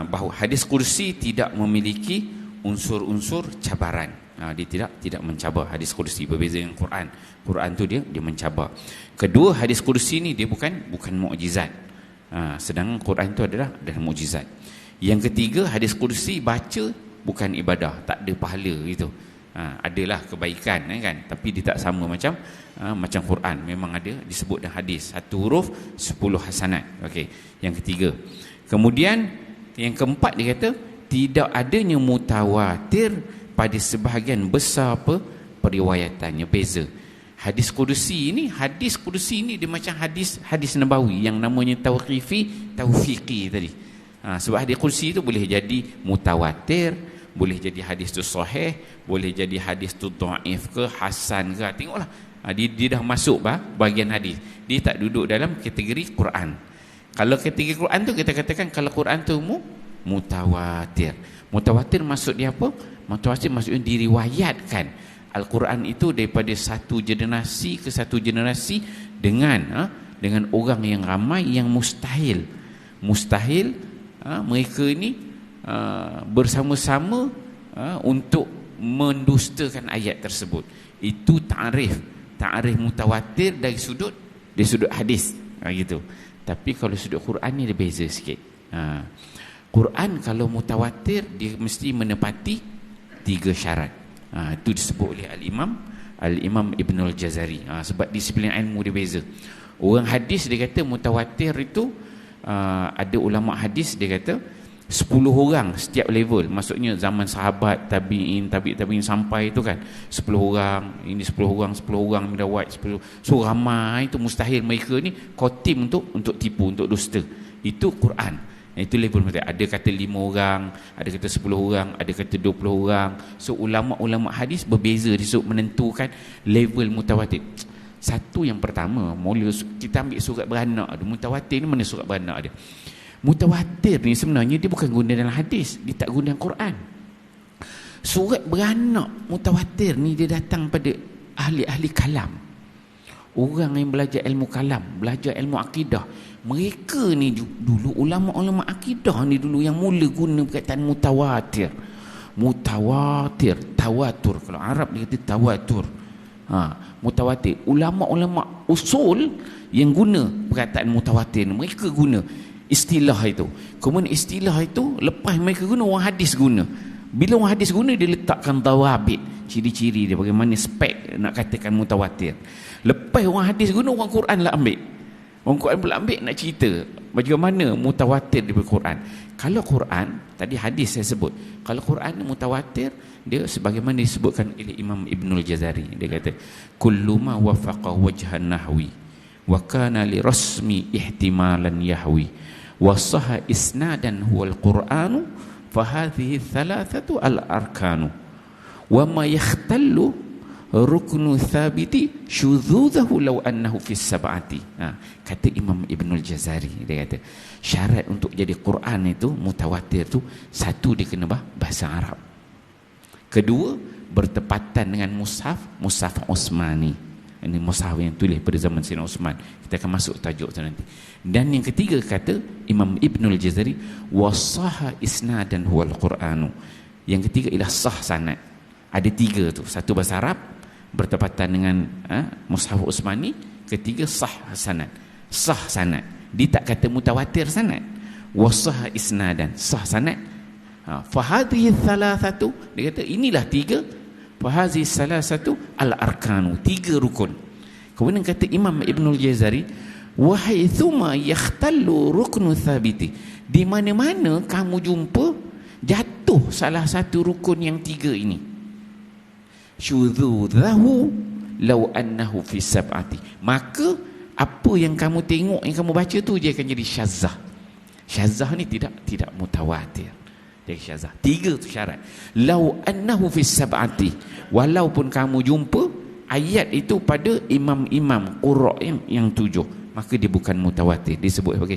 bahawa hadis qudsi tidak memiliki unsur-unsur cabaran. Dia tidak mencabar. Hadis qudsi berbeza dengan Quran. Quran tu dia mencabar. Kedua, hadis qudsi ni dia bukan mukjizat. Sedangkan Quran tu adalah mukjizat. Yang ketiga, hadis qudsi baca bukan ibadah, tak ada pahala gitu. Adalah kebaikan kan, tapi dia tak sama macam Quran. Memang ada disebut dalam hadis 1 huruf 10 hasanat. Okey. Yang ketiga. Kemudian yang keempat dia kata tidak adanya mutawatir pada sebahagian besar periwayatannya. Beza. Hadis qudsi ni dia macam hadis nabawi yang namanya taufiqi tadi. Sebab hadis qudsi tu boleh jadi mutawatir, boleh jadi hadis tu sahih, boleh jadi hadis tu dhaif ke hasan ke. Tengoklah. Dia dah masuk bahagian hadis. Dia tak duduk dalam kategori Quran. Kalau kategori Quran tu kita katakan kalau Quran tu mutawatir. Mutawatir maksud dia apa? Mutawatir maksudnya diriwayatkan Al-Quran itu daripada satu generasi ke satu generasi dengan orang yang ramai yang mustahil mereka ini bersama-sama untuk mendustakan ayat tersebut. Itu ta'rif mutawatir dari sudut hadis gitu. Tapi kalau sudut Quran ni dia beza sikit. Quran kalau mutawatir dia mesti menepati 3 syarat. Itu disebut oleh Al-Imam Ibn Al-Jazari. Sebab disiplin ilmu dia beza. Orang hadis dia kata mutawatir itu ada ulama hadis dia kata 10 orang setiap level. Maksudnya zaman sahabat, tabi'in sampai itu kan 10 orang, ini 10 orang mirawat 10. So ramai itu mustahil mereka ni khotim untuk tipu, untuk dusta. Itu Quran. Itu level mereka. Ada kata 5 orang, ada kata 10 orang, ada kata 20 orang. So ulama-ulama hadis berbeza di sudut menentukan level mutawatir. Satu yang pertama, mula kita ambil surat beranak dia. Mutawatir ni mana surat beranak dia? Mutawatir ni sebenarnya dia bukan guna dalam hadis, dia tak guna dalam Quran. Surat beranak mutawatir ni dia datang pada ahli-ahli kalam. Orang yang belajar ilmu kalam, belajar ilmu akidah. Mereka ni dulu ulama-ulama akidah ni dulu yang mula guna perkataan mutawatir. Tawatur. Kalau Arab dia kata tawatur. Mutawatir. Ulama-ulama usul yang guna perkataan mutawatir ni, mereka guna istilah itu. Kemudian istilah itu lepas mereka guna, orang hadis guna. Bila orang hadis guna, dia letakkan dawabit, ciri-ciri dia, bagaimana spek nak katakan mutawatir. Lepas orang hadis guna, orang Quran lah ambil. Orang Quran pula ambil nak cerita bagaimana mutawatir daripada Quran. Kalau Quran, tadi hadis saya sebut, kalau Quran mutawatir, dia sebagaimana disebutkan oleh Imam Ibnul Jazari, dia kata kullu ma wafaqa wajhan nahwi wa kana li rasmi ihtimalan yahwi wa sahha isnadan huwal qur'anu fa hadhihi thalathatu al arkanu wa ma yakhtallu ruknu thabiti syudzudahu law annahu fis sab'ati. Kata Imam Ibnul Jazari, dia kata syarat untuk jadi Quran itu mutawatir tu, satu dia kena bahasa Arab, kedua bertepatan dengan mushaf Utsmani, ini mushaf yang tulis pada zaman Sayyidina Utsman, kita akan masuk tajuk tu nanti. Dan yang ketiga kata Imam Ibnul Jazari wasaha isnadan huwal Quranu, yang ketiga ialah sah sanad. Ada tiga tu, satu bahasa Arab bertepatan dengan mushaf Utsmani, ketiga sah sanad. Sah sanad, dia tak kata mutawatir sanad. Wasah isnadan, sah sanad. Fa hadhihi thalathatu, dia kata inilah tiga. Fa hadhihi salasatu al arkanu, tiga rukun. Kemudian kata Imam Ibnul Jazari wa haitsuma yakhtallu ruknu thabiti, di mana-mana kamu jumpa jatuh salah satu rukun yang tiga ini, syudzudahu law annahu fi sab'ati, maka apa yang kamu tengok, yang kamu baca tu dia akan jadi syazah. Syazah ni tidak mutawatir, dia syazah. Tiga tu syarat. Law annahu fi sab'ati, walaupun kamu jumpa ayat itu pada imam-imam qurra yang tujuh, maka dia bukan mutawatir, disebut sebagai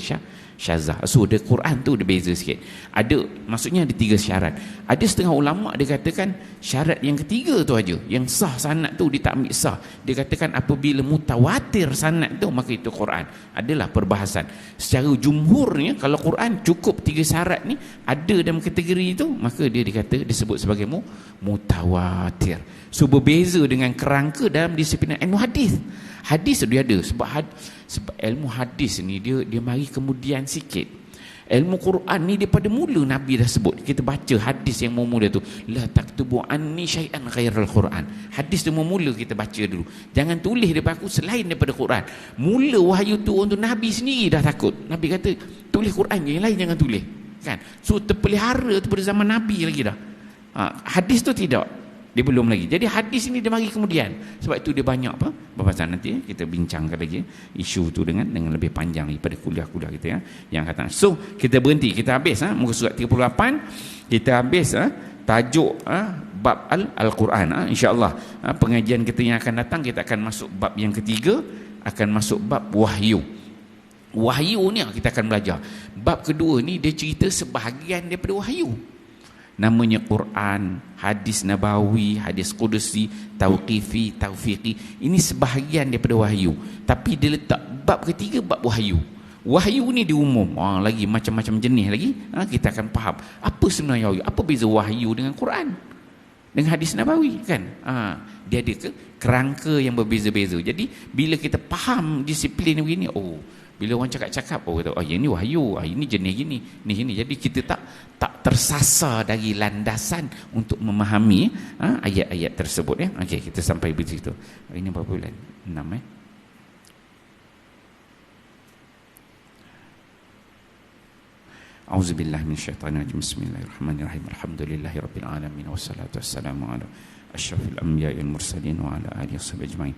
syazah. So the Quran tu dia beza sikit. Ada, maksudnya ada tiga syarat. Ada setengah ulama dia katakan syarat yang ketiga tu aja, yang sah sanad tu dia tak ambil sah. Dia katakan apabila mutawatir sanad tu maka itu Quran. Adalah perbahasan. Secara jumhurnya kalau Quran cukup tiga syarat ni ada dalam kategori itu, maka dia dikata disebut sebagai mutawatir. So berbeza dengan kerangka dalam disiplin ilmu hadis. Hadis dia ada sebab ilmu hadis ni dia mari kemudian sikit. Ilmu Quran ni daripada mula Nabi dah sebut. Kita baca hadis yang mula tu, la taktubu anni syai'an ghairal Quran. Hadis tu mula kita baca dulu. Jangan tulis daripada aku selain daripada Quran. Mula wahyu tu untuk Nabi sendiri dah takut. Nabi kata tulis Quran, yang lain jangan tulis. Kan? So terpelihara tu pada zaman Nabi lagi dah. Hadis tu tidak. Dia belum lagi. Jadi hadis ini dia mari kemudian. Sebab itu dia banyak pembahasan. Nanti kita bincangkan lagi isu tu dengan lebih panjang daripada kuliah-kuliah kita yang akan. So kita berhenti, kita habis muka surat 38, kita habis tajuk bab Al-Quran. InsyaAllah pengajian kita yang akan datang kita akan masuk bab yang ketiga, akan masuk bab wahyu. Wahyu ni kita akan belajar. Bab kedua ni dia cerita sebahagian daripada wahyu. Namanya Quran, hadis nabawi, hadis qudusi, tauqifi, taufiqi. Ini sebahagian daripada wahyu. Tapi dia letak bab ketiga, bab wahyu. Wahyu ni dia umum. Lagi macam-macam jenis lagi. Kita akan faham apa sebenarnya wahyu. Apa beza wahyu dengan Quran, dengan hadis nabawi, kan? Dia ada kerangka yang berbeza-beza. Jadi bila kita faham disiplin begini, bila orang cakap-cakap, kata, yang ni wahyu, ini jenis gini, ni gini. Jadi kita tak tersasar dari landasan untuk memahami ayat-ayat tersebut. Okey, kita sampai begitu. Ini berapa bulan? 6 A'udzubillahi minasyaitonirrajim. Bismillahirrahmanirrahim. Alhamdulillahirabbil alamin wassalatu wassalamu ala asyrafil anbiya'i wal mursalin wa ala alihi washabihi ajmain.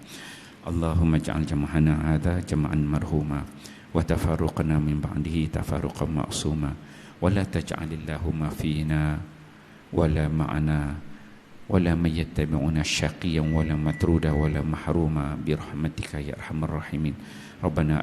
Allahumma ij'al jam'ana hadza jam'an marhuma wa tafarruqana min ba'dihi tafarruqan ma'suma wa la taj'alillahumma fina wa la ma'ana wa la man yattabi'una syaqiyan wa la matruda wa la mahruma bi rahmatika ya arhamar rahimin. Rabbana